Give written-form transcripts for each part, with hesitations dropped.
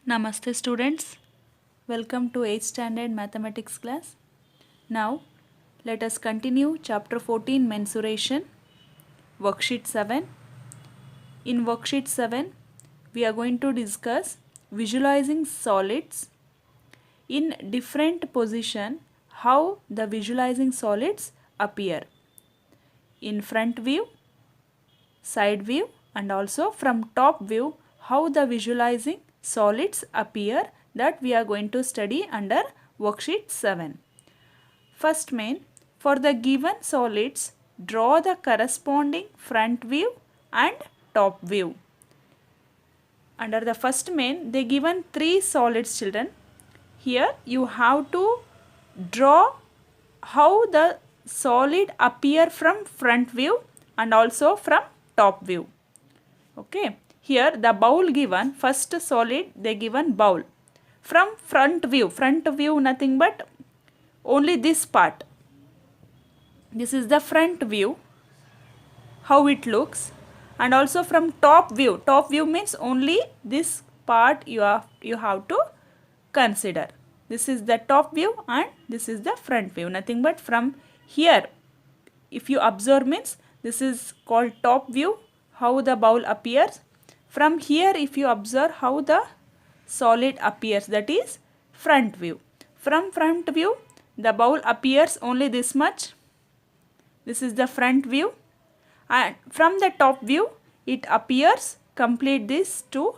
Namaste students, welcome to 8th standard mathematics class. Now let us continue chapter 14 mensuration, worksheet 7. In worksheet 7 we are going to discuss visualizing solids in different position, how the visualizing solids appear in front view, side view and also from top view, how the visualizing solids appear, that we are going to study under worksheet 7. First main, for the given solids, draw the corresponding front view and top view. Under the first main, they given 3 solids, children. Here you have to draw how the solid appear from front view and also from top view. Okay, here the bowl given, first solid they given bowl. From front view nothing but only this part. This is the front view, how it looks, and also from top view means only this part you have to consider. This is the top view and this is the front view, nothing but from here. If you observe means this is called top view, how the bowl appears. From here if you observe how the solid appears, that is front view. From front view the bowl appears only this much. This is the front view, and from the top view it appears complete these two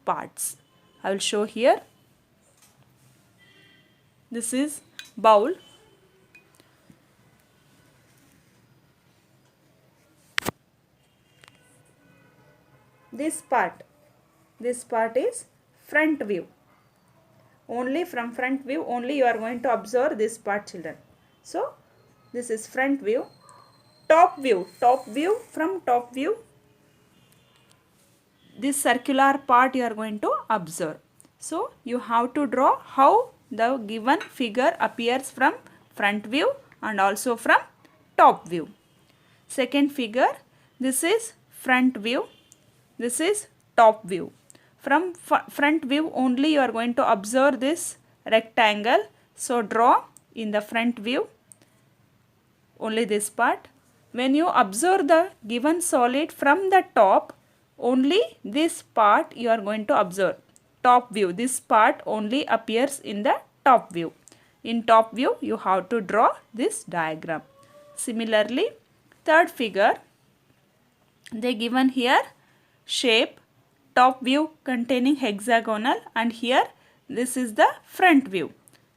parts. I will show here. This is bowl. This part is front view. Only from front view only you are going to observe this part, children. So this is front view. Top view, from top view this circular part you are going to observe. So you have to draw how the given figure appears from front view and also from top view. Second figure, this is front view, this is top view. From front view only you are going to observe this rectangle. So draw in the front view only this part. When you observe the given solid from the top, only this part you are going to observe. Top view, this part only appears in the top view. In top view you have to draw this diagram. Similarly, third figure, they given here shape, top view containing hexagonal, and here this is the front view.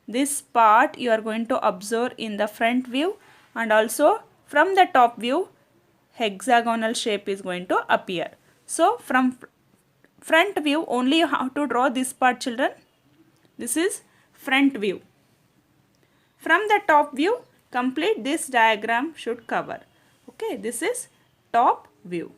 This part you are going to observe in the front view, and also from the top view hexagonal shape is going to appear. So from front view only you have to draw this part, children. This is front view. From the top view complete this diagram should cover. Okay, this is top view.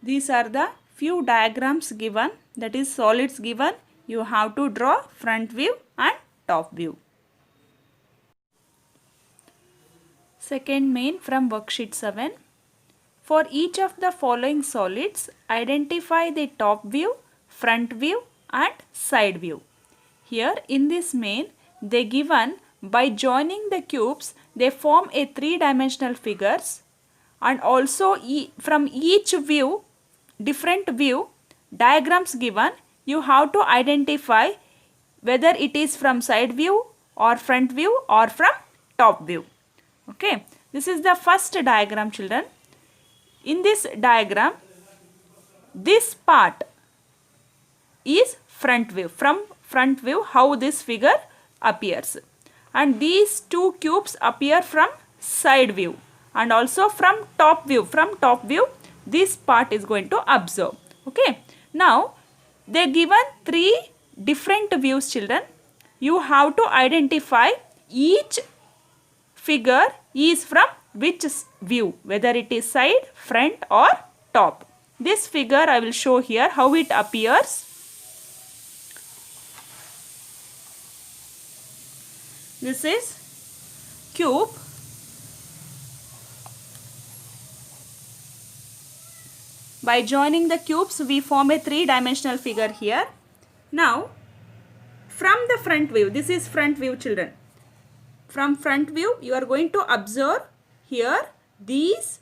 These are the few diagrams given, that is solids given. You have to draw front view and top view. Second main from worksheet 7. For each of the following solids, identify the top view, front view and side view. Here in this main, they given by joining the cubes, they form a three-dimensional figures, and also from each view, different view, diagrams given, you have to identify whether it is from side view or front view or from top view. Okay, this is the first diagram, children. In this diagram, this part is front view. From front view how this figure appears, and these two cubes appear from side view and also from top view. From top view this part is going to observe. Okay, now they given three different views, children. You have to identify each figure is from which view, whether it is side, front or top. This figure I will show here how it appears. This is cube. By joining the cubes, we form a three-dimensional figure here. Now, from the front view, this is front view, children. From front view, you are going to observe here these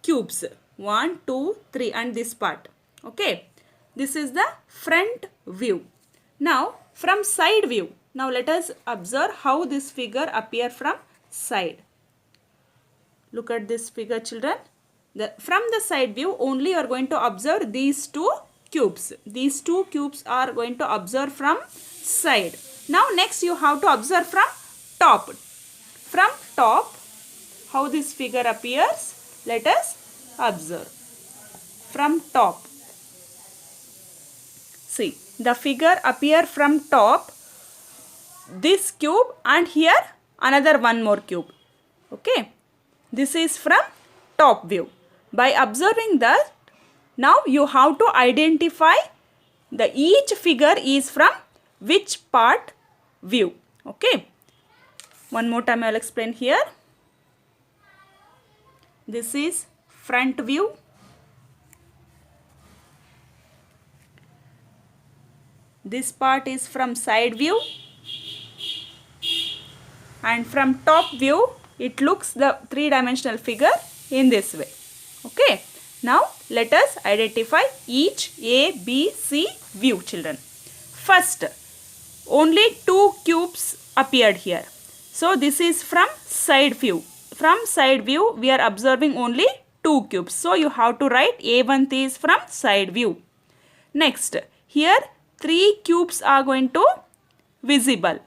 cubes. 1, 2, 3 and this part. Okay. This is the front view. Now, from side view. Now, let us observe how this figure appear from side. Look at this figure, children. From the side view, only you are going to observe these two cubes. These two cubes are going to observe from side. Now, next you have to observe from top. From top, how this figure appears, let us observe. From top. See, the figure appear from top, this cube and here another one more cube. Okay. This is from top view. By observing that, now you have to identify the each figure is from which part view. Okay. One more time I will explain here. This is front view. This part is from side view. And from top view, it looks the three-dimensional figure in this way. Okay. Now, let us identify each A, B, C view, children. First, only two cubes appeared here. So, this is from side view. From side view, we are observing only two cubes. So, you have to write A1 is from side view. Next, here three cubes are going to visible.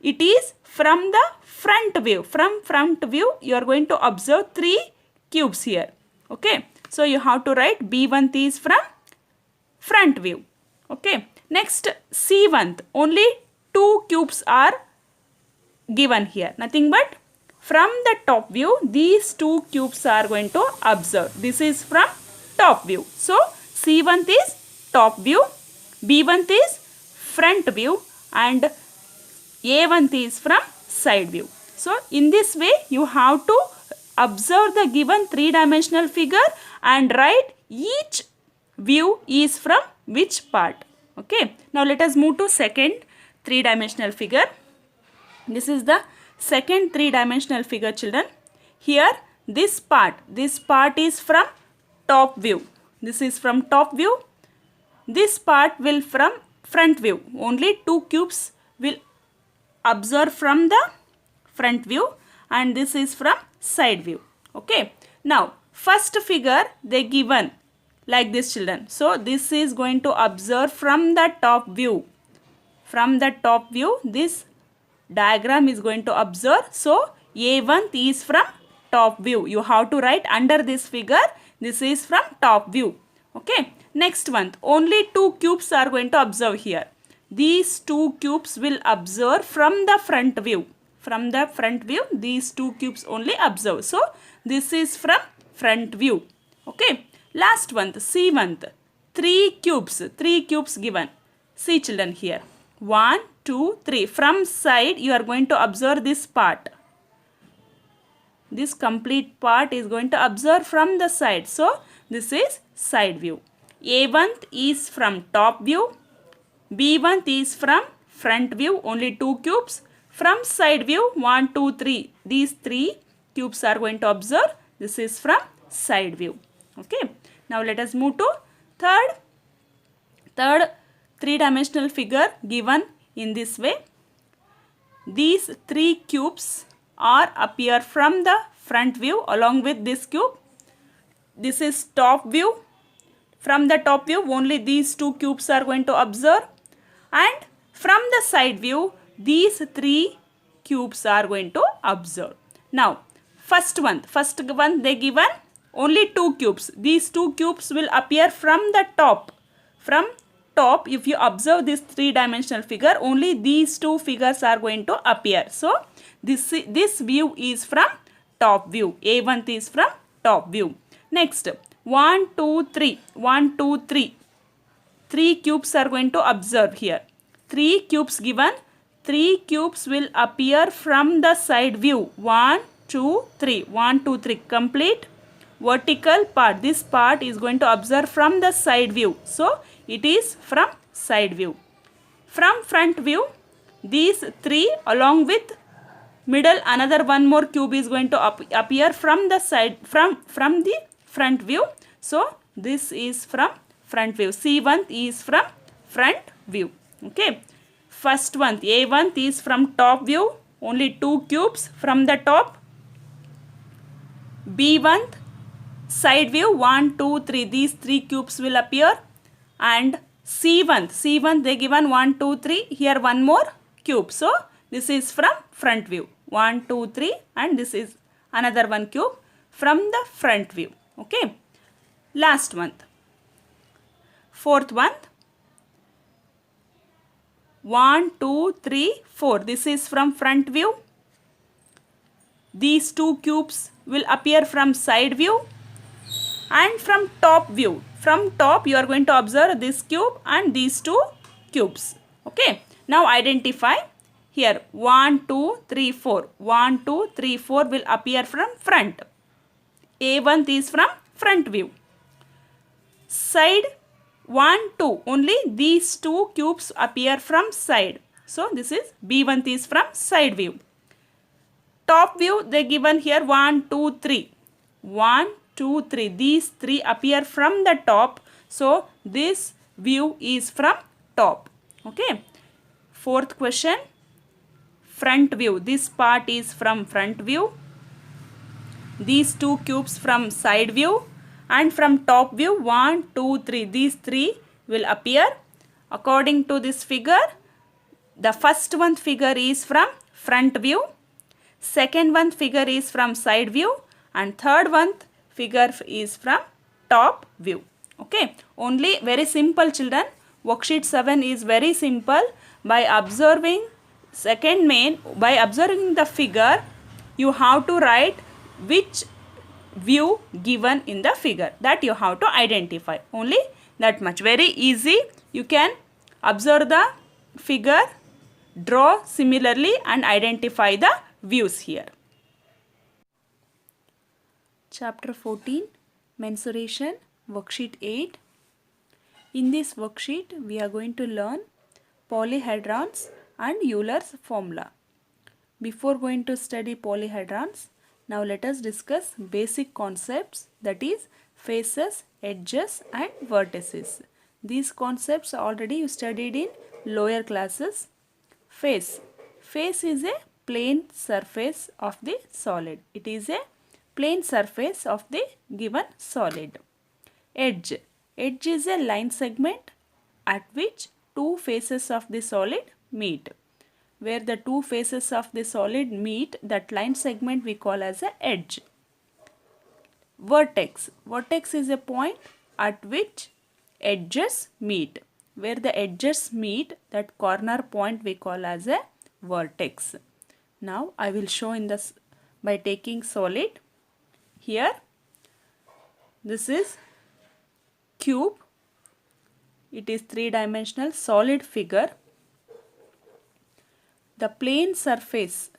It is from the front view. From front view, you are going to observe three cubes here. Okay. So, you have to write B1 is from front view. Okay. Next, C1. Only two cubes are given here. Nothing but from the top view, these two cubes are going to observe. This is from top view. So, C1 is top view, B1 is front view and A1 is from side view. So, in this way, you have to observe the given three-dimensional figure and write each view is from which part. Okay. Now, let us move to second three-dimensional figure. This is the second three-dimensional figure, children. Here, this part is from top view. This is from top view. This part will from front view. Only two cubes will observe from the front view and this is from side view. Okay. Now, first figure they given like this, children. So, this is going to observe from the top view. From the top view, this diagram is going to observe. So, A1 is from top view. You have to write under this figure. This is from top view. Okay. Next one. Only two cubes are going to observe here. These two cubes will observe from the front view. From the front view, these two cubes only observe. So, this is from front view. Okay. Last one, C1. Three cubes given. See, children, here. 1, 2, 3. From side, you are going to observe this part. This complete part is going to observe from the side. So, this is side view. A1 is from top view. B1 is from front view. Only two cubes. From side view, 1, 2, 3. These three cubes are going to observe. This is from side view. Okay. Now, let us move to third three-dimensional figure given in this way. These three cubes are appear from the front view along with this cube. This is top view. From the top view, only these two cubes are going to observe. And from the side view, these three cubes are going to observe. Now, first one they given only two cubes. These two cubes will appear from the top. From top, if you observe this three-dimensional figure, only these two figures are going to appear. So, this view is from top view. A1 is from top view. Next, 1, 2, 3. 1, 2, 3. Three cubes are going to observe here. Three cubes given. Three cubes will appear from the side view. 1, 2, 3. 1, 2, 3. Complete. vertical part. This part is going to observe from the side view. So it is from side view. From front view, these three along with middle another one more cube is going to appear from the side, from the front view. So this is from front view. C1 is from front view. Okay. First one, A1 is from top view, only 2 cubes from the top. B1 side view, 1, 2, 3, these 3 cubes will appear. And C1 they given 1, 2, 3, here one more cube. So this is from front view, 1, 2, 3, and this is another one cube from the front view. Okay. Last one, fourth one, 1, 2, 3, 4. This is from front view. These 2 cubes will appear from side view and from top view. From top you are going to observe this cube and these 2 cubes. Okay. Now identify here 1, 2, 3, 4. 1, 2, 3, 4 will appear from front. A1 is from front view. Side 1, 2, only these 2 cubes appear from side. So this is B1 is from side view. Top view they given here 1, 2, 3. 1, 2, 3. These 3 appear from the top. So this view is from top. Okay. Fourth question, front view. This part is from front view. These 2 cubes from side view. And from top view 1, 2, 3. These 3 will appear. According to this figure, the first one figure is from front view. Second one figure is from side view. And third one figure is from top view. Okay. Only very simple children. Worksheet 7 is very simple. By observing second main, by observing the figure, you have to write which view given in the figure. That you have to identify. Only that much. Very easy. You can observe the figure, draw similarly and identify the views here. Chapter 14, Mensuration, Worksheet 8. In this worksheet, we are going to learn polyhedrons and Euler's formula. Before going to study polyhedrons, now let us discuss basic concepts, that is faces, edges and vertices. These concepts already you studied in lower classes. Face. Face is a plane surface of the solid. It is a plane surface of the given solid. Edge. Edge is a line segment at which 2 faces of the solid meet. Where the 2 faces of the solid meet, that line segment we call as a edge. Vertex. Vertex is a point at which edges meet. Where the edges meet, that corner point we call as a vertex. Now I will show in this by taking solid. Here this is cube. It is 3-dimensional solid figure. The plane surface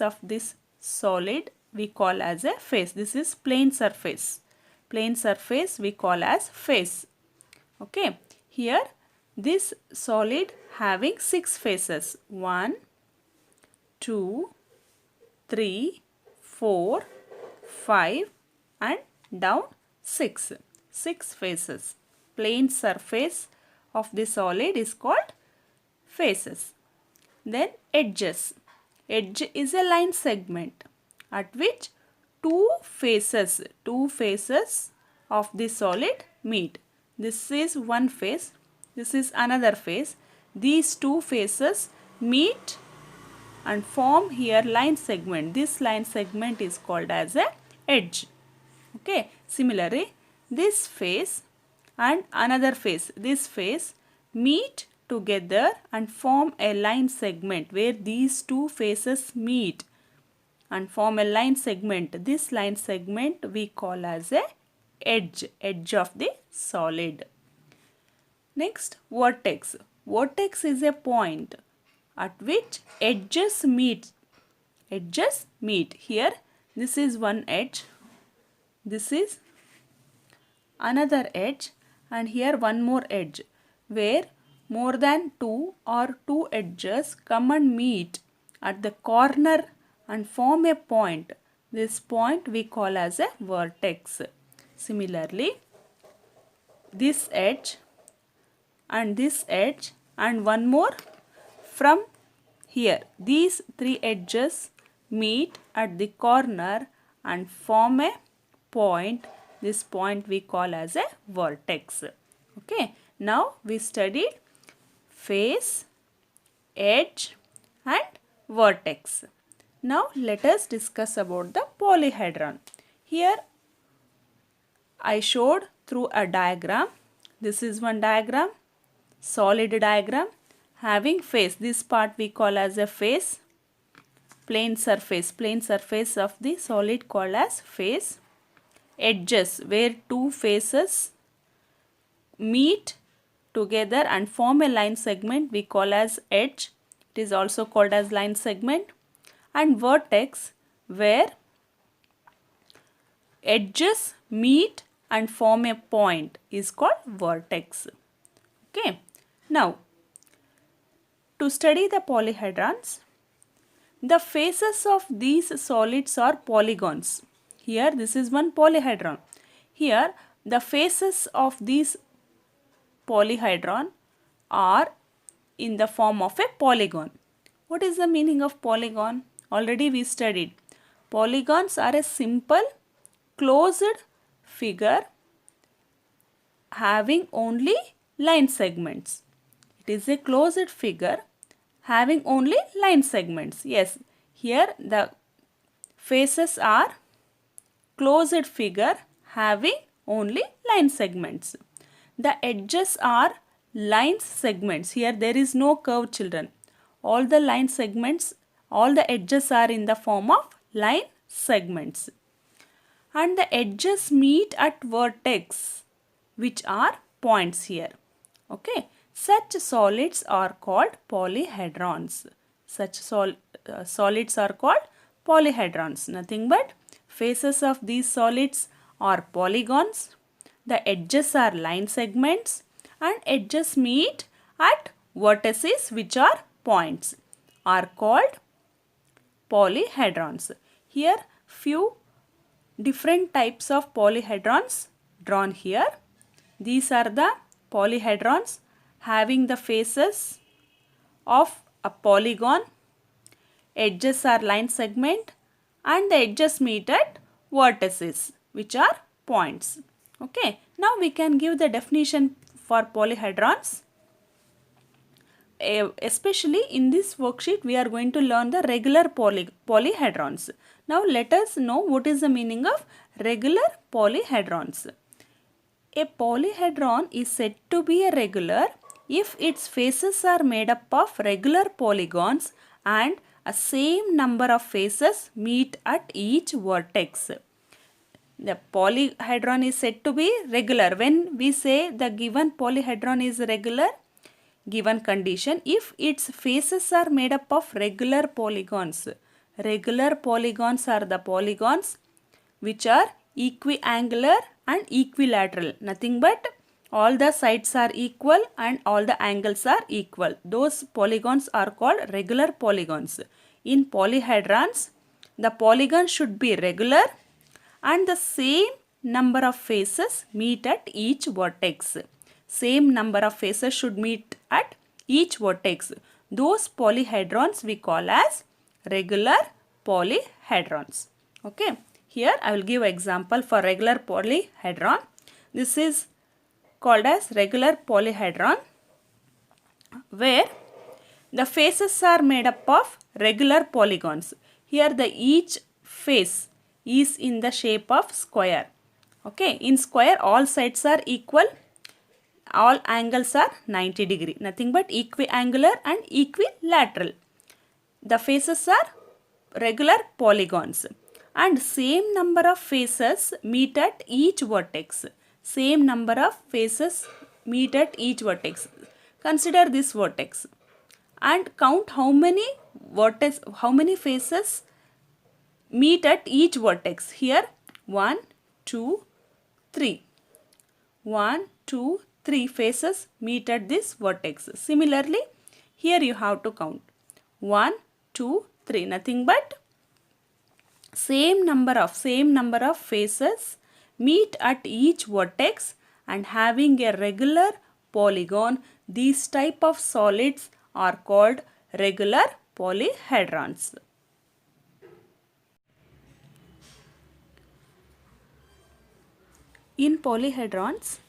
of this solid we call as a face. This is plane surface. Plane surface we call as face. Okay. Here this solid having 6 faces. 1, 2, 3, 4, 5 and down 6. 6 faces. Plane surface of the solid is called faces. Then edges. Edge is a line segment at which 2 faces of the solid meet. This is one face. This is another face. These 2 faces meet and form here line segment. This line segment is called as a edge. Okay. Similarly, this face and another face, this face meet together and form a line segment where these 2 faces meet and form a line segment. This line segment we call as a edge of the solid. Next, vertex. Vertex is a point at which edges meet. Edges meet. Here this is one edge. this is another edge, and here one more edge, where more than two edges come and meet at the corner and form a point. This point we call as a vertex. Similarly, this edge and one more from here, these three edges meet at the corner and form a point. This point we call as a vertex. Okay, now we studied face, edge and vertex. Now let us discuss about the polyhedron. Here I showed through a diagram. This is one diagram, solid diagram having face. This part we call as a face, plane surface of the solid called as face. Edges, where two faces meet together and form a line segment, we call as edge. It is also called as line segment. And vertex, where edges meet and form a point, is called vertex. Okay. Now, to study the polyhedrons, the faces of these solids are polygons. Here this is one polyhedron. Here the faces of these polyhedron are in the form of a polygon. What is the meaning of polygon? Already we studied. Polygons are a simple closed figure having only line segments. It is a closed figure having only line segments. Yes, here the faces are closed figure having only line segments. The edges are line segments. Here there is no curve, children. All the line segments, all the edges are in the form of line segments. And the edges meet at vertex, which are points here. Okay. Such solids are called polyhedrons. Such solids are called polyhedrons. Nothing but faces of these solids are polygons. The edges are line segments and edges meet at vertices, which are points, are called polyhedrons. Here few different types of polyhedrons drawn here. These are the polyhedrons having the faces of a polygon, edges are line segment and the edges meet at vertices, which are points. Okay, now we can give the definition for polyhedrons. Especially in this worksheet we are going to learn the regular polyhedrons. Now let us know what is the meaning of regular polyhedrons. A polyhedron is said to be a regular if its faces are made up of regular polygons and a same number of faces meet at each vertex. The polyhedron is said to be regular. When we say the given polyhedron is regular, given condition, if its faces are made up of regular polygons. Regular polygons are the polygons which are equiangular and equilateral. Nothing but all the sides are equal and all the angles are equal. Those polygons are called regular polygons. In polyhedrons, the polygon should be regular and the same number of faces meet at each vertex. Same number of faces should meet at each vertex. Those polyhedrons we call as regular polyhedrons. Okay. Here I will give example for regular polyhedron. This is called as regular polyhedron where the faces are made up of regular polygons. Here the each face is in the shape of square. Okay. In square all sides are equal. All angles are 90 degree. Nothing but equiangular and equilateral. The faces are regular polygons and same number of faces meet at each vertex. Same number of faces meet at each vertex. Consider this vertex and count how many faces meet at each vertex. Here 1, 2, 3. 1, 2, 3 faces meet at this vertex. Similarly, here you have to count 1, 2, 3. Nothing but same number of faces meet at each vertex and having a regular polygon. These type of solids are called regular polyhedrons. In polyhedrons,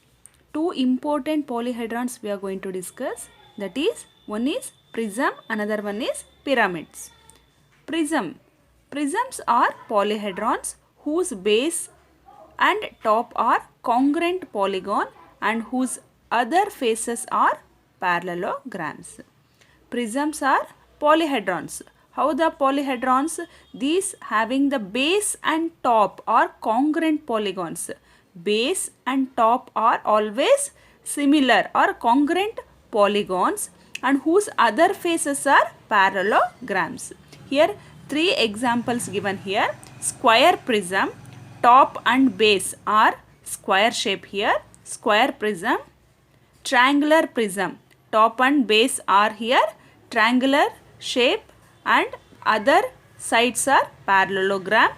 two important polyhedrons we are going to discuss. That is, one is prism, another one is pyramids. Prisms are polyhedrons whose base and top are congruent polygon and whose other faces are parallelograms. Prisms are polyhedrons. How the polyhedrons? These having the base and top are congruent polygons. Base and top are always similar or congruent polygons and whose other faces are parallelograms. Here three examples given here. Square prism, top and base are square shape here. Square prism. Triangular prism, top and base are here triangular shape and other sides are parallelogram.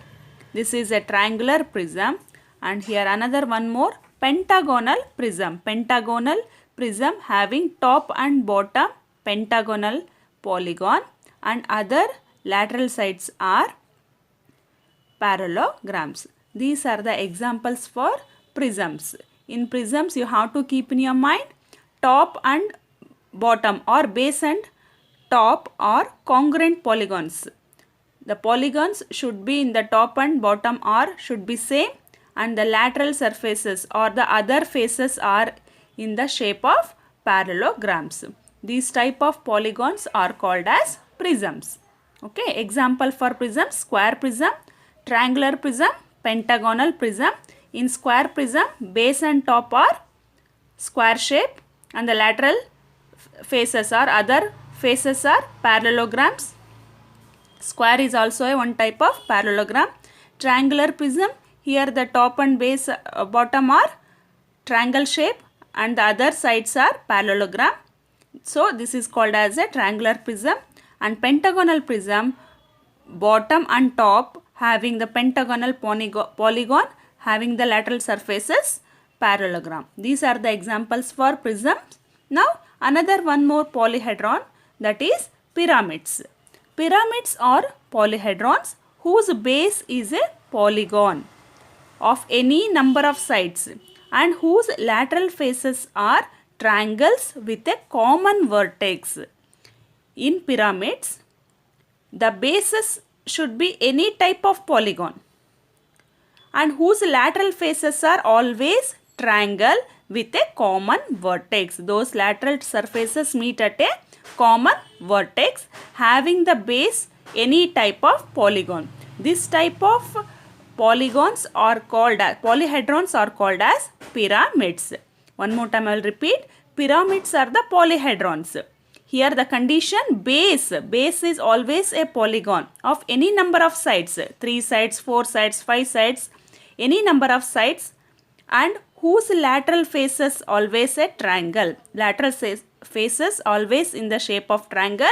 This is a triangular prism. And here another one more, pentagonal prism. Pentagonal prism having top and bottom pentagonal polygon and other lateral sides are parallelograms. These are the examples for prisms. In prisms you have to keep in your mind top and bottom or base and top are congruent polygons. The polygons should be in the top and bottom or should be same and the lateral surfaces or the other faces are in the shape of parallelograms. These type of polygons are called as prisms. Okay, example for prisms: square prism, triangular prism, pentagonal prism. In square prism, base and top are square shape and the lateral faces or other faces are parallelograms. Square is also a one type of parallelogram. Triangular prism, here the top and base bottom are triangle shape and the other sides are parallelogram. So this is called as a triangular prism. And pentagonal prism, bottom and top having the pentagonal polygon having the lateral surfaces parallelogram. These are the examples for prisms. Now another one more polyhedron, that is pyramids. Pyramids are polyhedrons whose base is a polygon of any number of sides and whose lateral faces are triangles with a common vertex. In pyramids, the bases should be any type of polygon and whose lateral faces are always triangle with a common vertex. Those lateral surfaces meet at a common vertex having the base any type of polygon. This type of polygons are called as polyhedrons are called as pyramids. One more time I will repeat. Pyramids are the polyhedrons. Here the condition base is always a polygon of any number of sides, 3 sides, 4 sides, 5 sides, any number of sides and whose lateral faces always a triangle. Lateral faces always in the shape of triangle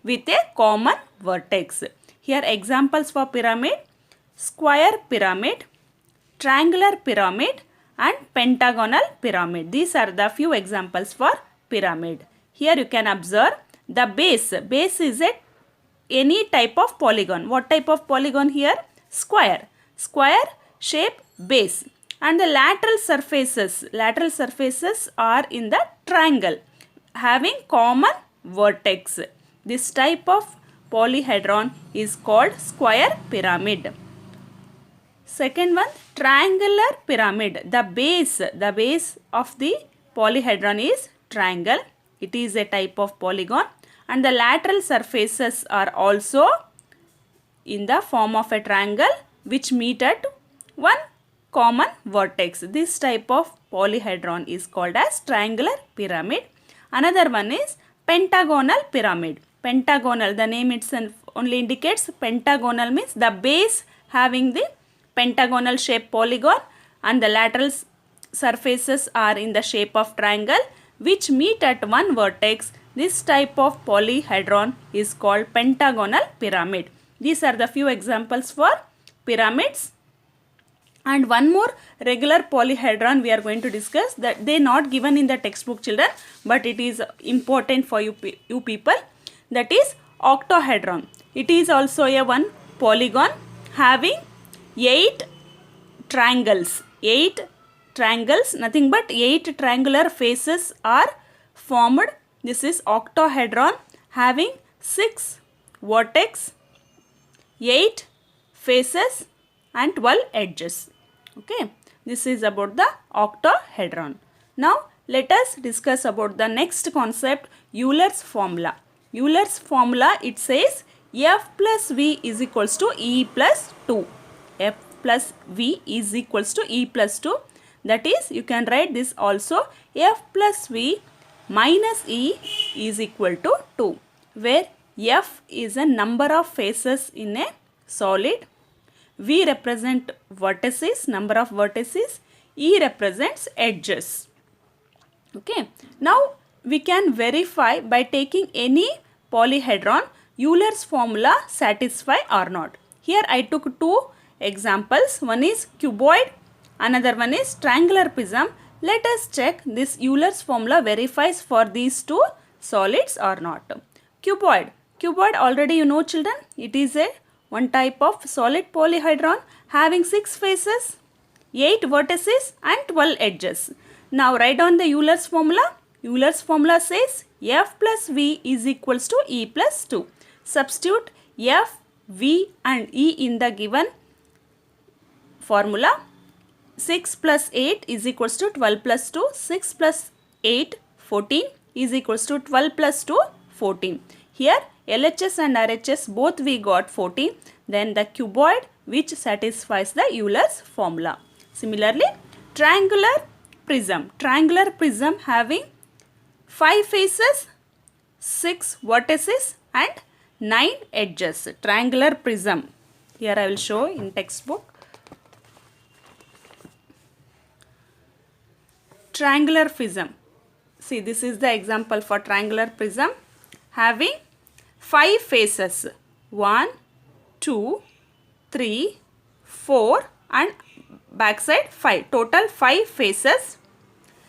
with a common vertex. Here examples for pyramid: square pyramid, triangular pyramid and pentagonal pyramid. These are the few examples for pyramid. Here you can observe the base. Base is any type of polygon. What type of polygon here? Square. Square shape base. And the lateral surfaces are in the triangle having common vertex. This type of polyhedron is called square pyramid. Second one, triangular pyramid. The base of the polyhedron is triangle. It is a type of polygon and the lateral surfaces are also in the form of a triangle which meet at one common vertex. This type of polyhedron is called as triangular pyramid. Another one is pentagonal pyramid. Pentagonal, the name itself only indicates pentagonal means the base having the pentagonal shape polygon and the lateral surfaces are in the shape of triangle which meet at one vertex. This type of polyhedron is called pentagonal pyramid. These are the few examples for pyramids. And one more regular polyhedron we are going to discuss, that they not given in the textbook children, but it is important for you people, that is octahedron. It is also a one polygon having 8 triangles. 8 triangles, nothing but 8 triangular faces are formed. This is octahedron having 6 vertex, 8 faces and 12 edges. Okay, this is about the octahedron. Now let us discuss about the next concept, Euler's formula. Euler's formula, it says F plus V is equals to E plus 2. F plus V is equals to E plus 2. That is, you can write this also, F plus V minus E is equal to 2, where F is a number of faces in a solid, V represent vertices, number of vertices, E represents edges. Okay. Now we can verify by taking any polyhedron, Euler's formula satisfy or not. Here I took 2 examples. One is cuboid, another one is triangular prism. Let us check this Euler's formula verifies for these 2 solids or not. Cuboid. Cuboid already you know children, it is a one type of solid polyhedron having 6 faces, 8 vertices and 12 edges. Now write down the Euler's formula. Euler's formula says F plus V is equals to E plus 2. Substitute F, V and E in the given formula. 6 plus 8 is equals to 12 plus 2. 6 plus 8, 14 is equals to 12 plus 2, 14. Here LHS and RHS both we got 14. Then the cuboid which satisfies the Euler's formula. Similarly, triangular prism. Triangular prism having 5 faces, 6 vertices and 9 edges. Triangular prism. Here I will show in textbook. Triangular prism. See, this is the example for triangular prism having 5 faces. 1, 2, 3, 4 and backside 5. Total 5 faces.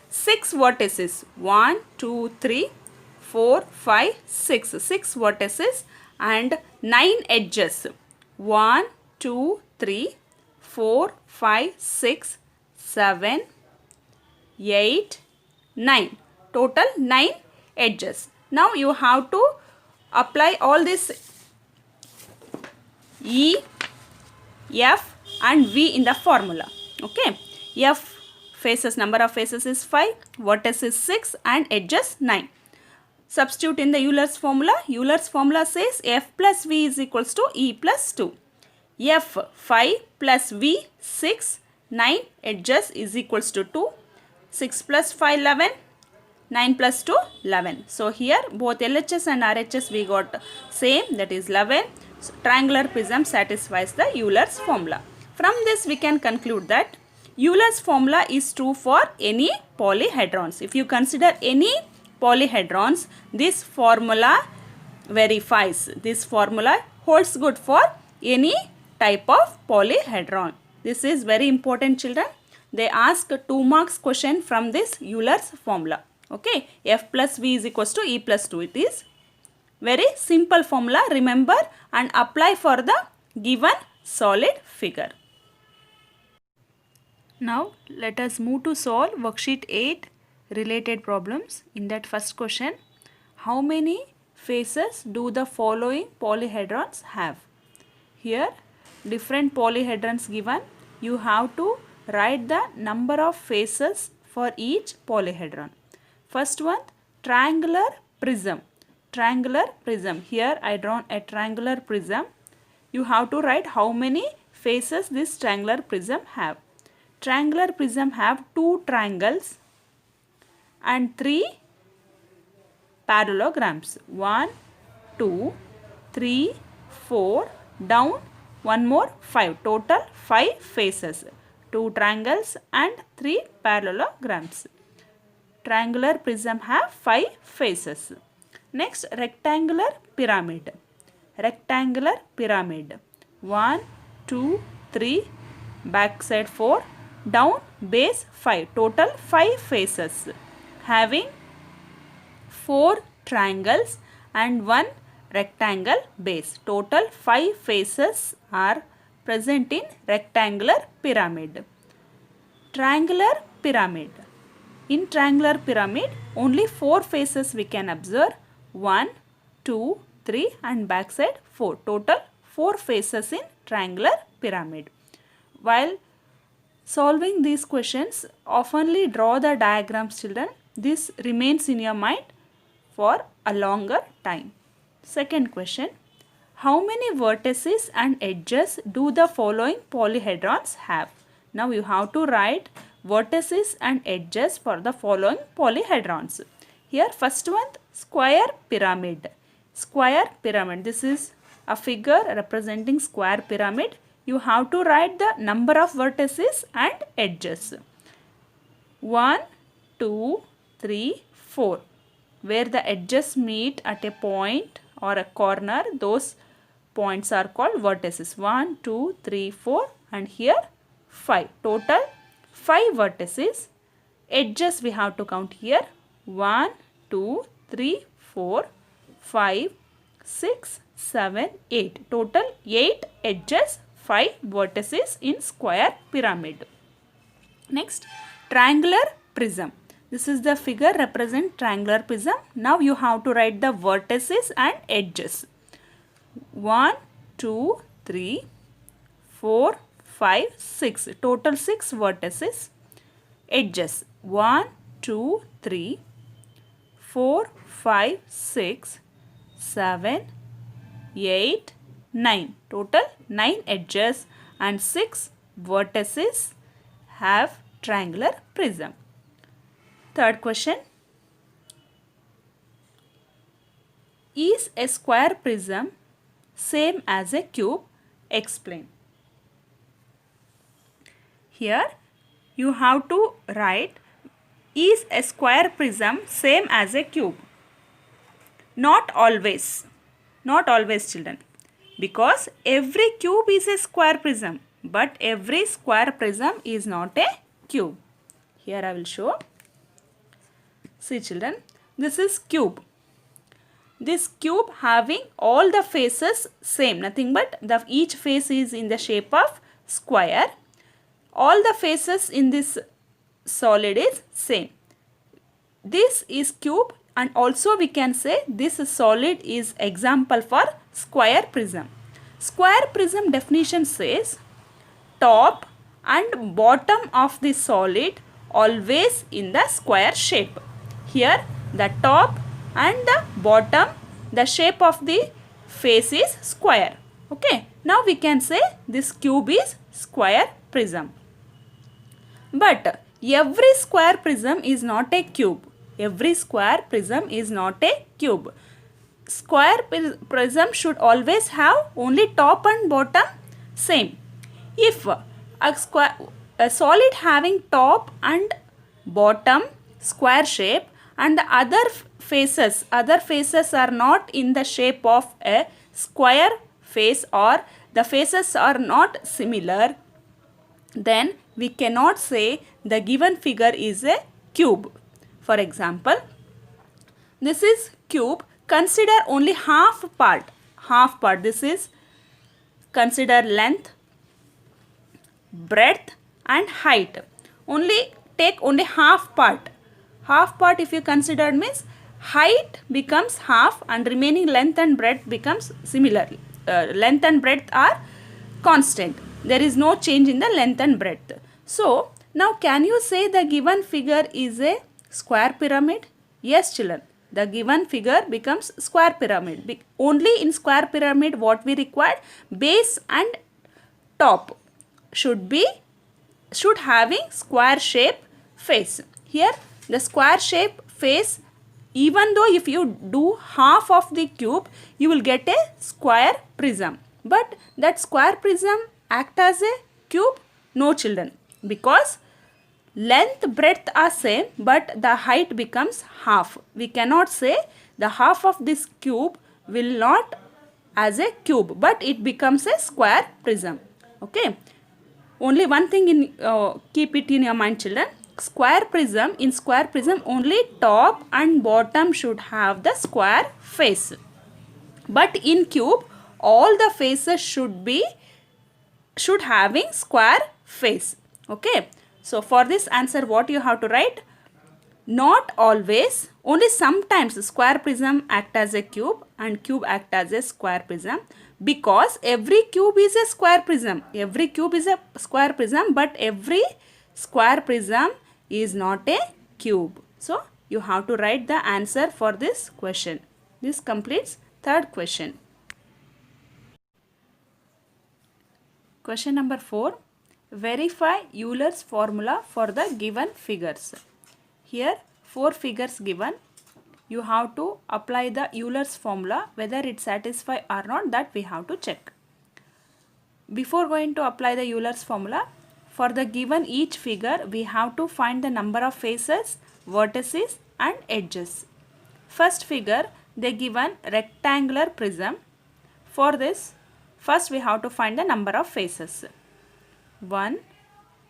6 vertices. 1, 2, 3, 4, 5, 6. 6 vertices and 9 edges. 1, 2, 3, 4, 5, 6, 7, 8, 9. Total 9 edges. Now you have to apply all this E, F and V in the formula. Okay. F faces, number of faces is 5, vertex is 6 and edges 9. Substitute in the Euler's formula. Euler's formula says F plus V is equals to E plus 2. F 5 plus V 6, 9 edges is equals to 2. 6 plus 5 11, 9 plus 2 11. So here both LHS and RHS we got same, that is 11. So triangular prism satisfies the Euler's formula. From this we can conclude that Euler's formula is true for any polyhedrons. If you consider any polyhedrons, this formula verifies. This formula holds good for any type of polyhedron. This is very important children. They ask 2 marks question from this Euler's formula. Okay, F plus V is equals to E plus 2. It is very simple formula. Remember and apply for the given solid figure. Now let us move to solve worksheet 8 related problems. In that first question, how many faces do the following polyhedrons have? Here different polyhedrons given. You have to write the number of faces for each polyhedron. First one, triangular prism. Triangular prism. Here I drawn a triangular prism. You have to write how many faces this triangular prism have. Triangular prism have 2 triangles and 3 parallelograms. 1, 2, 3, 4, down, one more 5. Total 5 faces. 2 triangles and 3 parallelograms. Triangular prism have 5 faces. Next, rectangular pyramid. Rectangular pyramid. 1, 2, 3, back side 4, down base 5. Total 5 faces having 4 triangles and 1 rectangle base. Total 5 faces are present in rectangular pyramid. Triangular pyramid. In triangular pyramid, only 4 faces we can observe. 1, 2, 3 and backside 4. Total 4 faces in triangular pyramid. While solving these questions, oftenly draw the diagrams, children. This remains in your mind for a longer time. Second question. How many vertices and edges do the following polyhedrons have? Now you have to write vertices and edges for the following polyhedrons. Here first one, square pyramid. Square pyramid. This is a figure representing square pyramid. You have to write the number of vertices and edges. 1, 2, 3, 4. Where the edges meet at a point or a corner, those points are called vertices. 1, 2, 3, 4 and here 5. Total 5 vertices. Edges we have to count here. 1, 2, 3, 4, 5, 6, 7, 8. Total 8 edges, 5 vertices in square pyramid. Next, triangular prism. This is the figure represent triangular prism. Now you have to write the vertices and edges. 1, 2, 3, 4, 5, 6. Total 6 vertices. Edges. 1, 2, 3, 4, 5, 6, 7, 8, 9. Total 9 edges and 6 vertices have triangular prism. Third question. Is a square prism same as a cube? Explain. Here you have to write, is a square prism same as a cube? Not always. Not always, children. Because every cube is a square prism, but every square prism is not a cube. Here I will show. See, children, this is cube. This cube having all the faces same, nothing but each face is in the shape of square. All the faces in this solid is same. This is cube, and also we can say this solid is example for square prism. Square prism definition says top and bottom of the solid always in the square shape. Here the top and the bottom, the shape of the face is square. Okay. Now we can say this cube is square prism. But every square prism is not a cube. Every square prism is not a cube. Square prism should always have only top and bottom same. If a solid having top and bottom square shape and the other faces are not in the shape of a square face, or the faces are not similar, then we cannot say the given figure is a cube. For example, this is cube. Consider only half part. Half part. This is consider length, breadth and height. Take only half part. Half part if you consider means height becomes half and remaining length and breadth becomes similarly. Length and breadth are constant. There is no change in the length and breadth. So, now can you say the given figure is a square pyramid? Yes, children. The given figure becomes square pyramid. Only in square pyramid what we require, base and top should having square shape face. Here the square shape face, even though if you do half of the cube, you will get a square prism. But that square prism act as a cube? No, children. because length breadth are same but the height becomes half. We cannot say the half of this cube will not as a cube but it becomes a square prism. Okay. Only one thing in keep it in your mind, children. In square prism only top and bottom should have the square face. But in cube all the faces should having square face. Okay. So for this answer what you have to write? Not always, only sometimes square prism act as a cube and cube act as a square prism, because every cube is a square prism. Every cube is a square prism but every square prism is not a cube. So you have to write the answer for this question. This completes third question. Question number 4. Verify Euler's formula for the given figures. Here 4 figures given. You have to apply the Euler's formula, whether it satisfies or not, that we have to check. Before going to apply the Euler's formula, for the given each figure we have to find the number of faces, vertices and edges. First figure, they given rectangular prism. For this, first we have to find the number of faces. 1,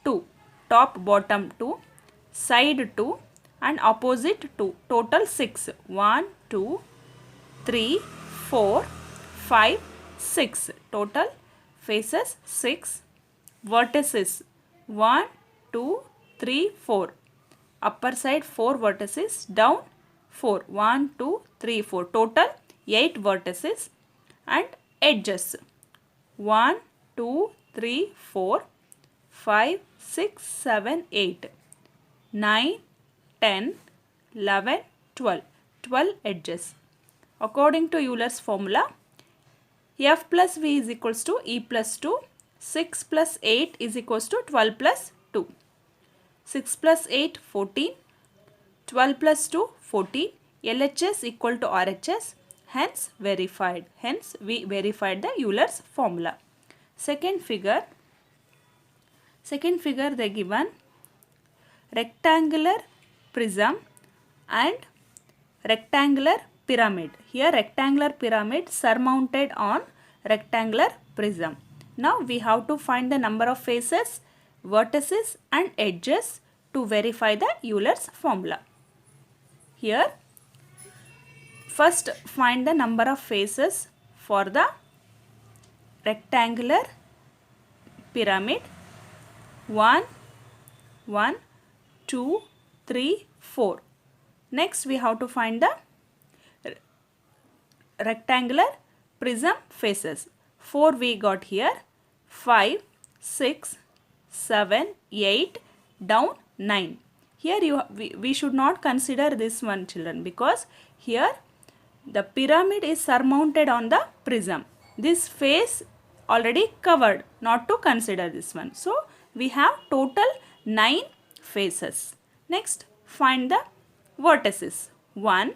2, top bottom 2, side 2 and opposite 2, total 6. 1, 2, 3, 4, 5, 6, total faces 6. Vertices 1, 2, 3, 4, upper side 4 vertices, down 4, 1, 2, 3, 4, total 8 vertices. And edges 1, 2, 3, 4, 5, 6, 7, 8, 9, 10, 11, 12. 12 edges. According to Euler's formula, F plus V is equals to E plus 2. 6 plus 8 is equals to 12 plus 2. 6 plus 8, 14. 12 plus 2, 14. LHS equal to RHS. Hence verified. Hence we verified the Euler's formula. Second figure they given rectangular prism and rectangular pyramid. Here rectangular pyramid surmounted on rectangular prism. Now we have to find the number of faces, vertices and edges to verify the Euler's formula. Here first find the number of faces for the rectangular pyramid. 1, 1, 2, 3, 4. Next we have to find the rectangular prism faces. 4 we got here. 5, 6, 7, 8, down 9. Here we should not consider this one, children, because here the pyramid is surmounted on the prism. This face already covered, not to consider this one. So we have total 9 faces. Next find the vertices. 1,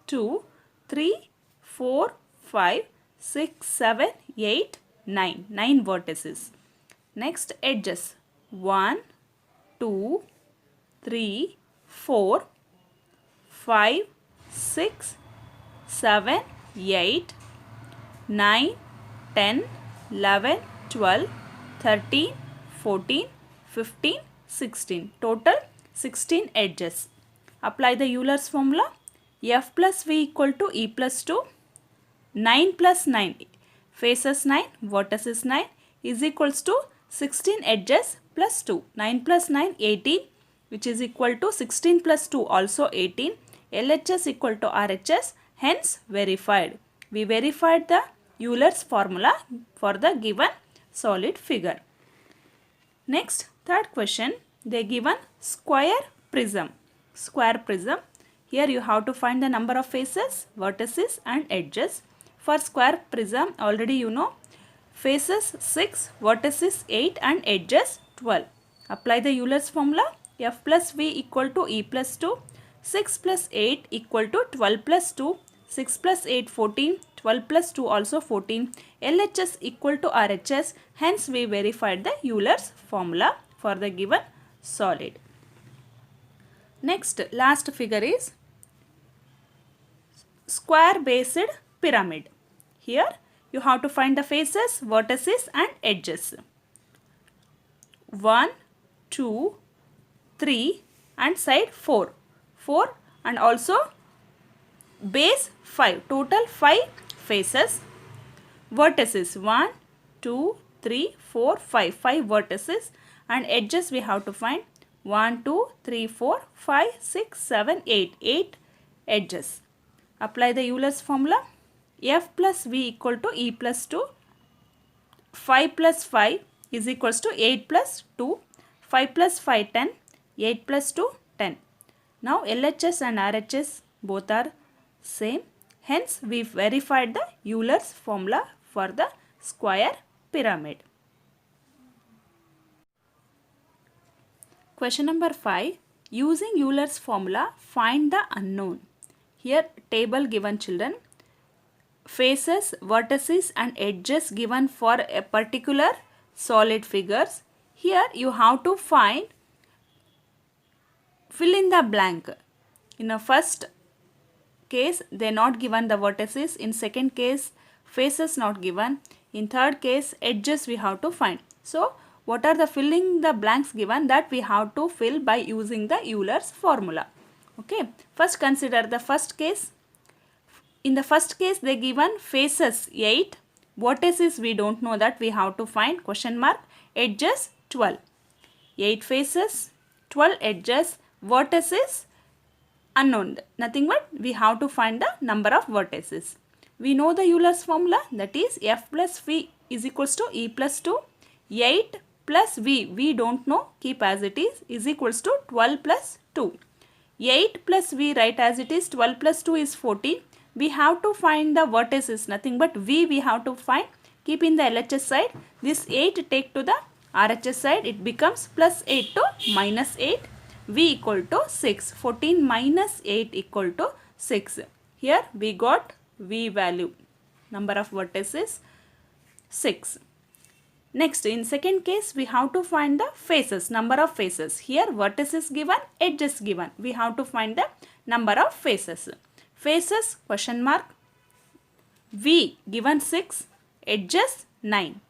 2, 3, 4, 5, 6, 7, 8, 9. 9 vertices. Next edges. 1, 2, 3, 4, 5, 6, 7, 8, 9, 10, 11, 12, 13, 14, 15, 16. Total 16 edges. Apply the Euler's formula. F plus V equal to E plus 2. 9 plus 9. Faces 9, vertices 9 is equals to 16 edges plus 2. 9 plus 9, 18, which is equal to 16 plus 2, also 18. LHS equal to RHS, hence verified. We verified the Euler's formula for the given solid figure. Next, third question, they given square prism. Square prism. Here you have to find the number of faces, vertices and edges. For square prism, already you know, faces 6, vertices 8 and edges 12. Apply the Euler's formula. F plus V equal to E plus 2. 6 plus 8 equal to 12 plus 2. 6 plus 8, 14. 12 plus 2 also 14. LHS equal to RHS. Hence we verified the Euler's formula for the given solid. Next, last figure is square based pyramid. Here you have to find the faces, vertices and edges. 1, 2, 3 and side 4. 4 and also base 5. Total 5 faces. Vertices 1, 2, 3, 4, 5. 5 vertices and edges we have to find 1, 2, 3, 4, 5, 6, 7, 8. 8 edges. Apply the Euler's formula. F plus V equal to E plus 2. 5 plus 5 is equals to 8 plus 2. 5 plus 5, 10. 8 plus 2, 10. Now LHS and RHS both are same. Hence we verified the Euler's formula for the square pyramid. Question number 5. Using Euler's formula, find the unknown. Here table given children. Faces, vertices and edges given for a particular solid figures. Here you have to fill in the blank. In a first case they not given the vertices. In second case faces not given. In third case edges we have to find. So what are the filling the blanks given, that we have to fill by using the Euler's formula. Okay. First consider the first case. In the first case they given faces 8. Vertices we don't know, that we have to find question mark. Edges 12. 8 faces, 12 edges, vertices unknown. Nothing but we have to find the number of vertices. We know the Euler's formula, that is F plus V is equals to E plus 2. 8 plus V, we don't know, keep as it is equals to 12 plus 2. 8 plus V write as it is, 12 plus 2 is 14. We have to find the vertices, nothing but V we have to find. Keep in the LHS side. This 8 take to the RHS side. It becomes plus 8 to minus 8. V equal to 6. 14 minus 8 equal to 6. Here we got V value. Number of vertices 6. Next, in second case we have to find the faces, number of faces. Here vertices given, edges given. We have to find the number of faces. Faces question mark. V given 6, edges 9.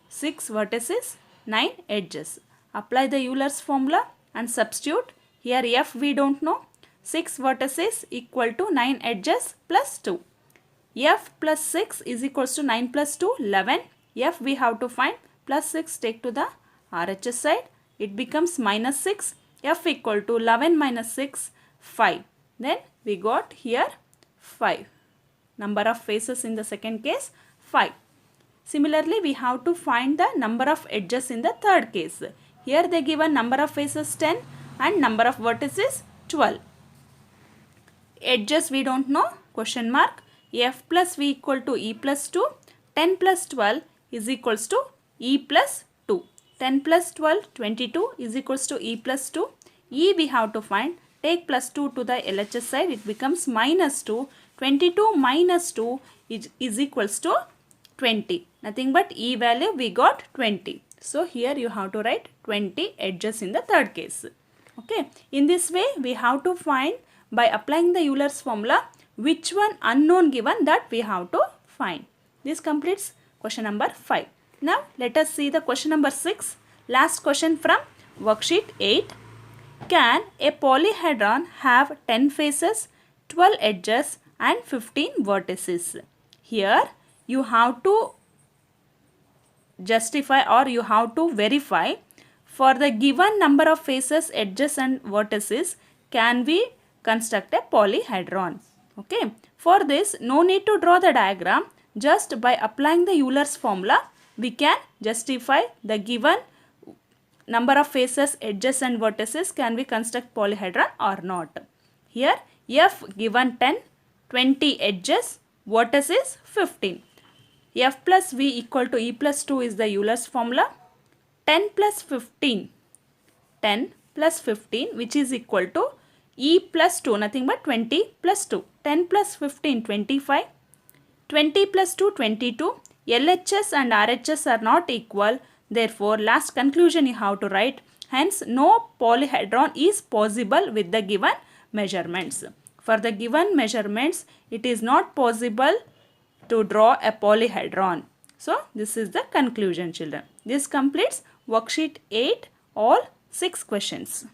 6 vertices, 9 edges. Apply the Euler's formula and substitute. Here F we don't know. 6 vertices equal to 9 edges plus 2. F plus 6 is equals to 9 plus 2, 11. F we have to find, plus 6 take to the RHS side. It becomes minus 6. F equal to 11 minus 6, 5. Then we got here 5. Number of faces in the second case 5. Similarly, we have to find the number of edges in the third case. Here they given number of faces 10 and number of vertices 12. Edges we don't know, question mark. F plus V equal to E plus 2. 10 plus 12 is equals to E plus 2. 10 plus 12, 22 is equals to E plus 2. E we have to find. Take plus 2 to the LHS side. It becomes minus 2. 22 minus 2 is equals to 20. Nothing but E value we got 20. So here you have to write 20 edges in the third case. Okay. In this way we have to find, by applying the Euler's formula, which one unknown given, that we have to find. This completes question number 5. Now let us see the question number 6. Last question from worksheet 8. Can a polyhedron have 10 faces, 12 edges and 15 vertices? Here you have to justify, or you have to verify, for the given number of faces, edges and vertices, can we construct a polyhedron? Okay. For this, no need to draw the diagram. Just by applying the Euler's formula, we can justify the given number of faces, edges and vertices, can we construct polyhedron or not. Here F given 10, 20 edges, vertices 15. F plus V equal to E plus 2 is the Euler's formula. 10 plus 15, 10 plus 15, which is equal to E plus 2, nothing but 20 plus 2. 10 plus 15, 25. 20 plus 2, 22. LHS and RHS are not equal. Therefore, last conclusion you have to write. Hence, no polyhedron is possible with the given measurements. For the given measurements, it is not possible to draw a polyhedron. So, this is the conclusion, children. This completes worksheet 8, all 6 questions.